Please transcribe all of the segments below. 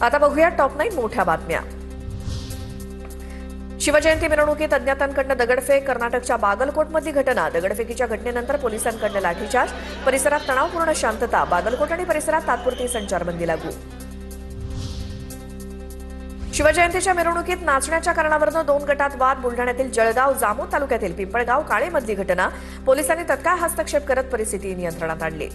आता बघूया टॉप 9 मोठ्या बातम्या। शिवजयंती मिरवणुकीत अज्ञातांकडून दगडफेक। कर्नाटकच्या बागलकोटमधली घटना। दगडफेकीच्या घटनेनंतर पोलिसांकडून लाठीचार्ज। परिसरात तणावपूर्ण शांतता। बागलकोट आणि परिसरात तात्पुरती संचारबंदी लागू। शिवजयंतीच्या मिरवणुकीत नाचण्याच्या कारणावरून 2 गटात वाद। बुलढाण्यातील जळगाव जामोद तालुक्यातील पिंपळगाव काळेमधली घटना। पोलिसांनी तत्काळ हस्तक्षेप करत परिस्थिती नियंत्रणात आणली।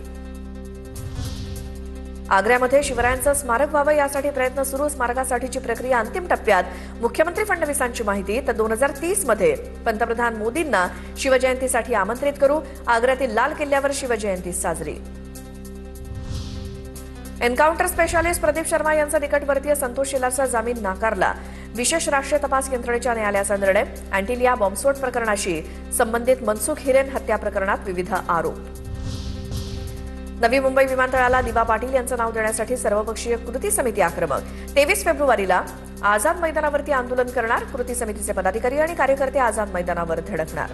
आग्र्यामध्ये शिवरायांचं स्मारक व्हावं यासाठी प्रयत्न सुरू। स्मारकासाठीची प्रक्रिया अंतिम टप्प्यात। मुख्यमंत्री फडणवीसांची माहिती। तर 2030 मध्ये पंतप्रधान मोदींना शिवजयंतीसाठी आमंत्रित करू। आग्र्यातील लाल किल्ल्यावर शिवजयंती साजरी। एन्काउंटर स्पेशालिस्ट प्रदीप शर्मा यांचा निकटवर्तीय संतोष शेलारचा जामीन नाकारला। विशेष राष्ट्रीय तपास यंत्रणेच्या न्यायालयाचा निर्णय। अँटिलिया बॉम्बस्फोट प्रकरणाशी संबंधित मनसुख हिरेन हत्या प्रकरणात विविध आरोप। नवी मुंबई विमानतळाला दिबा पाटील यांचं नाव देण्यासाठी सर्वपक्षीय कृती समिती आक्रमक। 23 फेब्रुवारीला आझाद मैदानावरती आंदोलन करणार। कृती समितीचे पदाधिकारी आणि कार्यकर्ते आझाद मैदानावर धडकणार।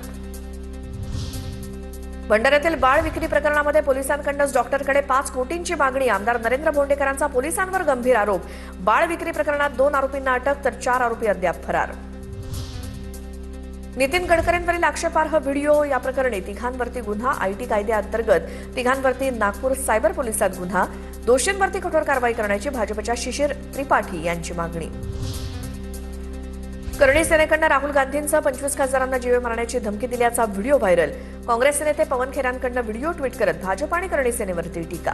भंडाऱ्यातील बाळ विक्री प्रकरणामध्ये पोलिसांकडून डॉक्टरकडे 5 कोटींची मागणी। आमदार नरेंद्र भोंडेकरांचा पोलिसांवर गंभीर आरोप। बाळ विक्री प्रकरणात 2 आरोपींना अटक तर 4 आरोपी अद्याप फरार। नितीन गडकरींवरील आक्षेपार्ह व्हिडिओ या प्रकरणी तिघांवरती गुन्हा। आयटी कायद्याअंतर्गत तिघांवरती नागपूर सायबर पोलिसात गुन्हा। दोषींवरती कठोर कारवाई करण्याची भाजपच्या शिशिर त्रिपाठी यांची मागणी। करणी सेनेकडून राहुल गांधींसह 25 खासदारांना जीवे मारण्याची धमकी दिल्याचा व्हिडिओ व्हायरल। काँग्रेस नेते पवन खेरांकडून व्हिडिओ ट्विट करत भाजप आणि करणी सेनेवरती टीका।